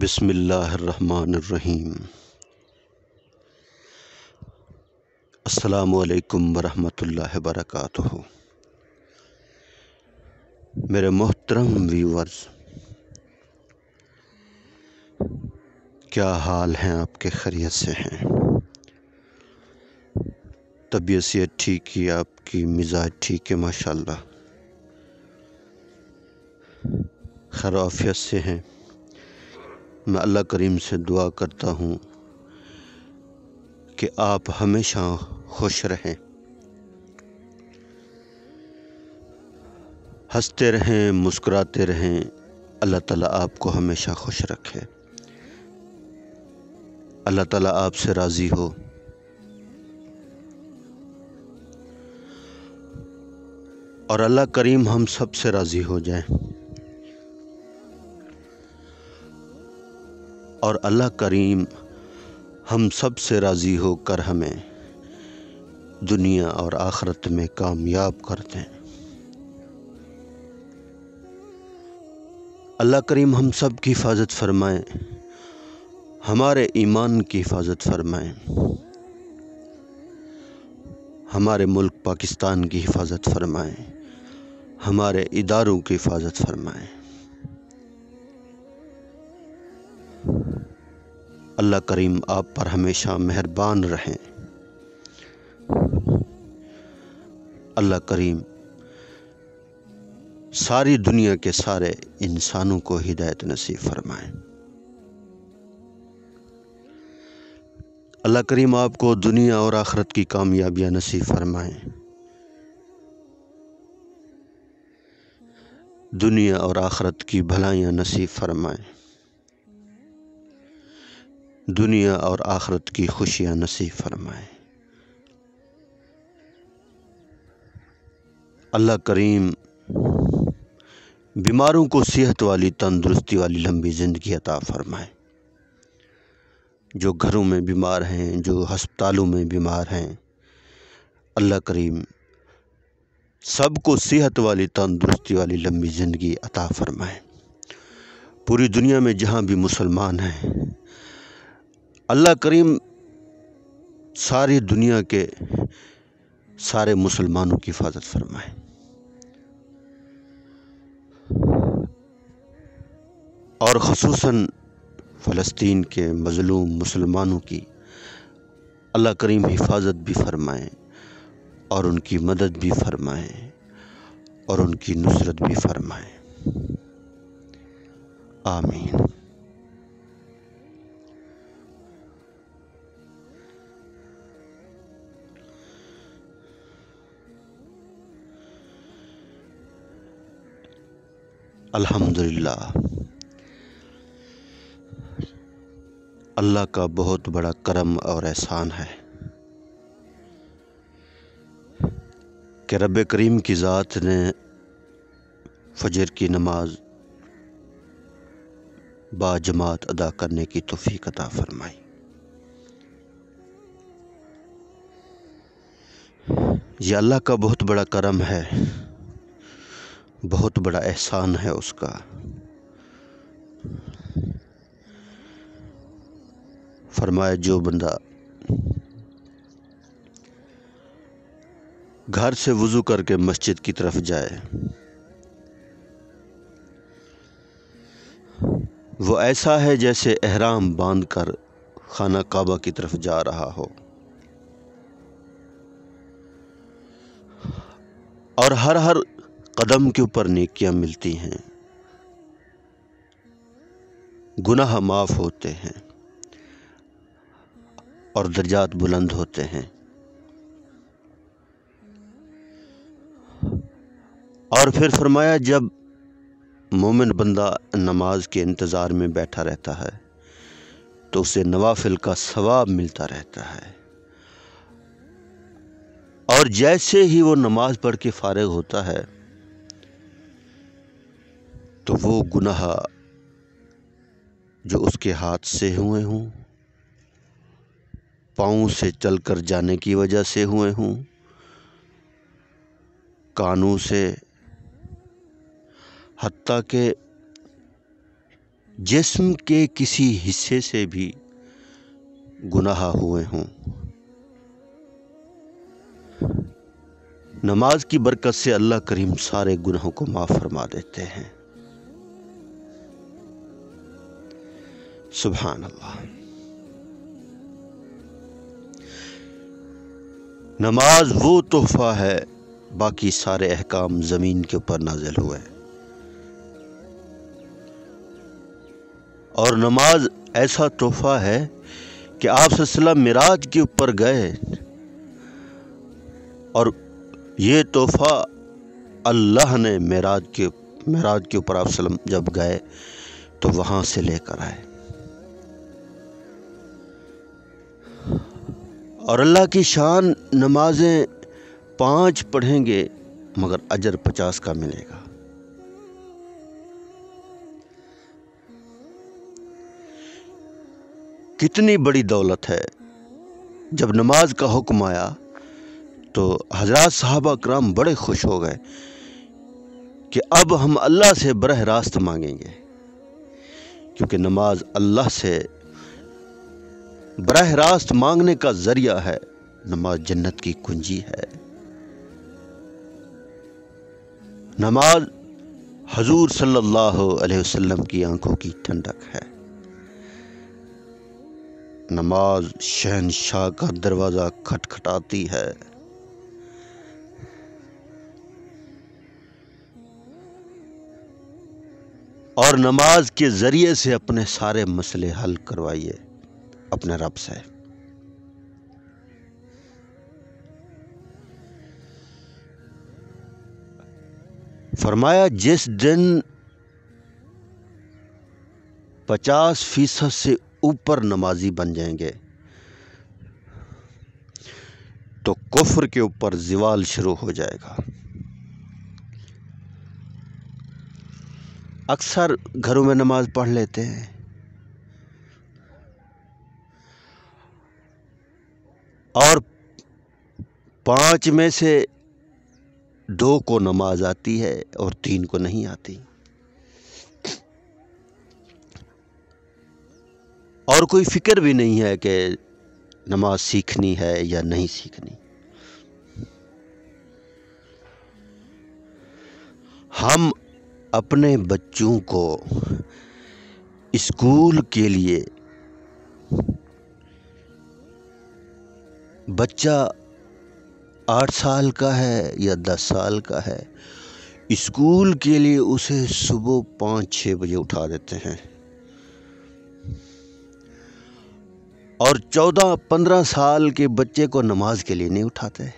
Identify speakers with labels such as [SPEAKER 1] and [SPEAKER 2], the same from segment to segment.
[SPEAKER 1] بسم اللہ الرحمن الرحیم۔ السلام علیکم ورحمۃ اللہ وبرکاتہ۔ میرے محترم ویورز، کیا حال ہیں آپ کے؟ خیریت سے ہیں؟ طبیعت صحت ٹھیک ہے؟ آپ کی مزاج ٹھیک ہے؟ ماشاءاللہ خیر و عافیت سے ہیں۔ میں اللہ کریم سے دعا کرتا ہوں کہ آپ ہمیشہ خوش رہیں، ہنستے رہیں، مسکراتے رہیں۔ اللہ تعالیٰ آپ کو ہمیشہ خوش رکھے، اللہ تعالیٰ آپ سے راضی ہو۔ اور اللہ کریم ہم سب سے راضی ہو جائیں، اور اللہ کریم ہم سب سے راضی ہو کر ہمیں دنیا اور آخرت میں کامیاب کر دیں۔ اللہ کریم ہم سب کی حفاظت فرمائیں، ہمارے ایمان کی حفاظت فرمائیں، ہمارے ملک پاکستان کی حفاظت فرمائیں، ہمارے اداروں کی حفاظت فرمائیں۔ اللہ کریم آپ پر ہمیشہ مہربان رہیں۔ اللہ کریم ساری دنیا کے سارے انسانوں کو ہدایت نصیب فرمائیں۔ اللہ کریم آپ کو دنیا اور آخرت کی کامیابیاں نصیب فرمائیں، دنیا اور آخرت کی بھلائیاں نصیب فرمائیں، دنیا اور آخرت کی خوشیاں نصیب فرمائیں۔ اللہ کریم بیماروں کو صحت والی، تندرستی والی لمبی زندگی عطا فرمائیں۔ جو گھروں میں بیمار ہیں، جو ہسپتالوں میں بیمار ہیں، اللہ کریم سب کو صحت والی، تندرستی والی لمبی زندگی عطا فرمائیں۔ پوری دنیا میں جہاں بھی مسلمان ہیں، اللہ کریم ساری دنیا کے سارے مسلمانوں کی حفاظت فرمائیں۔ اور خصوصاً فلسطین کے مظلوم مسلمانوں کی اللہ کریم حفاظت بھی فرمائیں، اور ان کی مدد بھی فرمائیں، اور ان کی نصرت بھی فرمائیں۔ آمین۔ الحمدللہ، اللہ کا بہت بڑا کرم اور احسان ہے کہ رب کریم کی ذات نے فجر کی نماز با جماعت ادا کرنے کی توفیق عطا فرمائی۔ یہ اللہ کا بہت بڑا کرم ہے، بہت بڑا احسان ہے اس کا۔ فرمایا جو بندہ گھر سے وضو کر کے مسجد کی طرف جائے، وہ ایسا ہے جیسے احرام باندھ کر خانہ کعبہ کی طرف جا رہا ہو، اور ہر قدم کے اوپر نیکیاں ملتی ہیں، گناہ معاف ہوتے ہیں، اور درجات بلند ہوتے ہیں۔ اور پھر فرمایا جب مومن بندہ نماز کے انتظار میں بیٹھا رہتا ہے تو اسے نوافل کا ثواب ملتا رہتا ہے، اور جیسے ہی وہ نماز پڑھ کے فارغ ہوتا ہے تو وہ گناہ جو اس کے ہاتھ سے ہوئے ہوں، پاؤں سے چل کر جانے کی وجہ سے ہوئے ہوں، کانوں سے، حتیٰ کہ जिस्म के किसी हिस्से से भी गुनाह हुए हों, नमाज की बरकत से अल्लाह करीम सारे गुनाहों को माफ़ फरमा देते हैं। सुभान अल्लाह। नमाज वो तोहफा है, बाकी सारे अहकाम ज़मीन के ऊपर नाजिल हुए, और नमाज ऐसा तोहफा है कि आप सल्लल्लाहु अलैहि वसल्लम मिराज के ऊपर गए, और ये तोहफा अल्लाह ने मिराज के ऊपर आप सल्लल्लाहु अलैहि वसल्लम जब गए तो वहाँ से लेकर आए। और अल्लाह की शान, नमाजें 5 पढ़ेंगे मगर अजर 50 का मिलेगा। कितनी बड़ी दौलत है। जब नमाज का हुक्म आया तो हज़रात सहाबा कराम बड़े खुश हो गए कि अब हम अल्लाह से बरह रास्त मांगेंगे, क्योंकि नमाज अल्लाह से बरह रास्त मांगने का जरिया है। नमाज जन्नत की कुंजी है। नमाज हजूर सल्लल्लाहु अलैहि वसल्लम की आंखों की ठंडक है। नमाज शहंशाह का दरवाज़ा खटखटाती है। और नमाज के ज़रिए से अपने सारे मसले हल करवाइए अपने रब से। फरमाया, जिस दिन 50% से ऊपर नमाजी बन जाएंगे तो कुफ्र के ऊपर ज़िवाल शुरू हो जाएगा। अक्सर घरों में नमाज पढ़ लेते हैं, और 5 में से 2 को नमाज आती है और 3 को नहीं आती, और कोई फिक्र भी नहीं है कि नमाज सीखनी है या नहीं सीखनी। हम अपने बच्चों को स्कूल के लिए, बच्चा 8 साल का है या 10 साल का है, स्कूल के लिए उसे सुबह 5-6 बजे उठा देते हैं, और 14-15 साल के बच्चे को नमाज के लिए नहीं उठाते।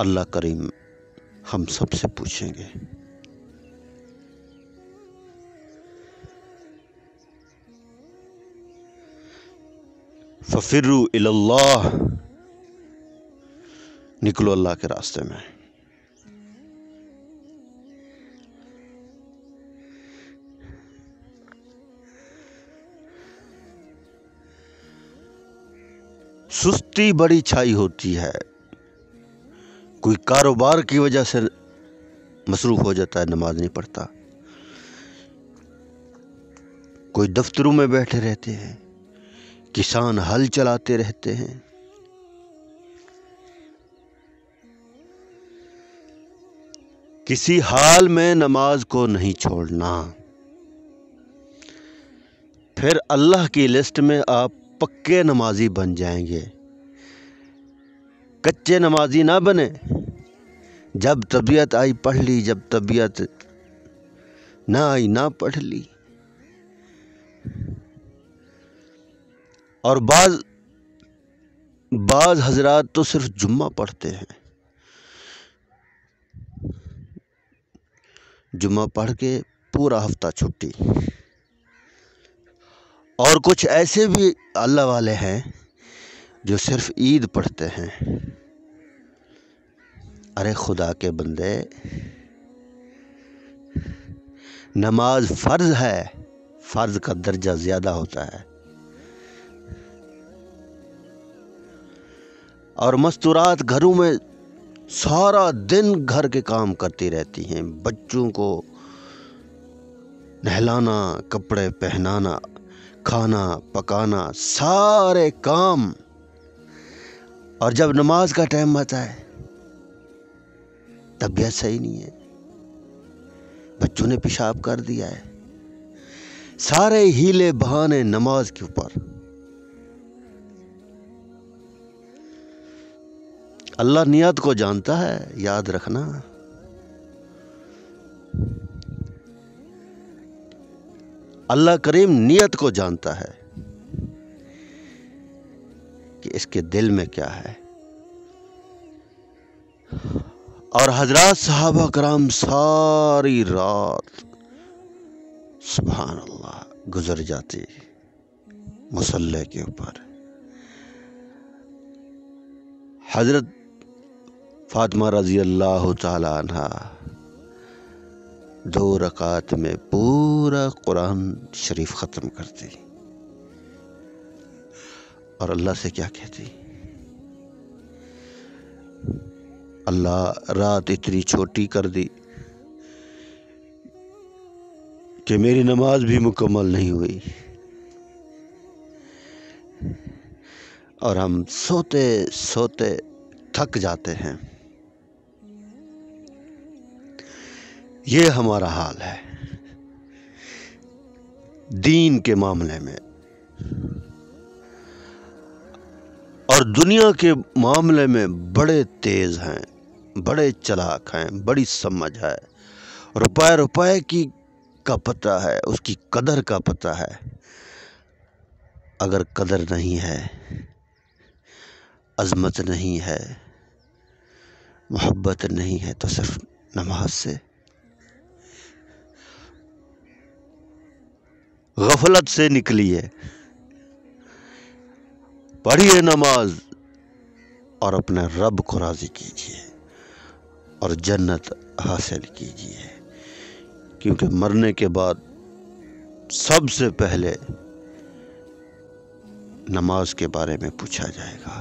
[SPEAKER 1] अल्लाह करीम हम सबसे पूछेंगे। फफिर्रू इलल्लाह, निकलो अल्लाह के रास्ते में। सुस्ती बड़ी छाई होती है। कोई कारोबार की वजह से मसरूफ हो जाता है, नमाज नहीं पढ़ता। कोई दफ्तरों में बैठे रहते हैं, किसान हल चलाते रहते हैं। किसी हाल में नमाज को नहीं छोड़ना, फिर अल्लाह की लिस्ट में आप पक्के नमाजी बन जाएंगे। कच्चे नमाजी ना बने। जब तबीयत आई पढ़ ली, जब तबीयत ना आई ना पढ़ ली। और बाज हजरात तो सिर्फ जुम्मा पढ़ते हैं, जुम्मा पढ़ के पूरा हफ्ता छुट्टी। और कुछ ऐसे भी अल्लाह वाले हैं जो सिर्फ ईद पढ़ते हैं। अरे खुदा के बंदे, नमाज फ़र्ज है, फ़र्ज का दर्जा ज़्यादा होता है। और मस्तूरात घरों में सारा दिन घर के काम करती रहती हैं, बच्चों को नहलाना, कपड़े पहनाना, खाना पकाना, सारे काम। और जब नमाज का टाइम आता है तबीयत सही नहीं है, बच्चों ने पेशाब कर दिया है, सारे हीले बहाने नमाज के ऊपर। अल्लाह नियत को जानता है, याद रखना। अल्लाह करीम नियत को जानता है कि इसके दिल में क्या है। और हजरात सहाबा कराम सारी रात सुभान अल्लाह गुजर जाती मुसल्ले के ऊपर। हजरत फातिमा रजी अल्लाह ताला अन्हा 2 रकात में पूरा कुरान शरीफ ख़त्म करती और अल्लाह से क्या कहती, अल्लाह रात इतनी छोटी कर दी कि मेरी नमाज भी मुकम्मल नहीं हुई और हम सोते सोते थक जाते हैं। ये हमारा हाल है दीन के मामले में। और दुनिया के मामले में बड़े तेज हैं, बड़े चालाक हैं, बड़ी समझ है, रुपए रुपए की का पता है, उसकी कदर का पता है। अगर कदर नहीं है, अज़मत नहीं है, मोहब्बत नहीं है, तो सिर्फ नमाज से, गफलत से निकली है। पढ़िए नमाज और अपने रब को राज़ी कीजिए और जन्नत हासिल कीजिए, क्योंकि मरने के बाद सबसे पहले नमाज के बारे में पूछा जाएगा।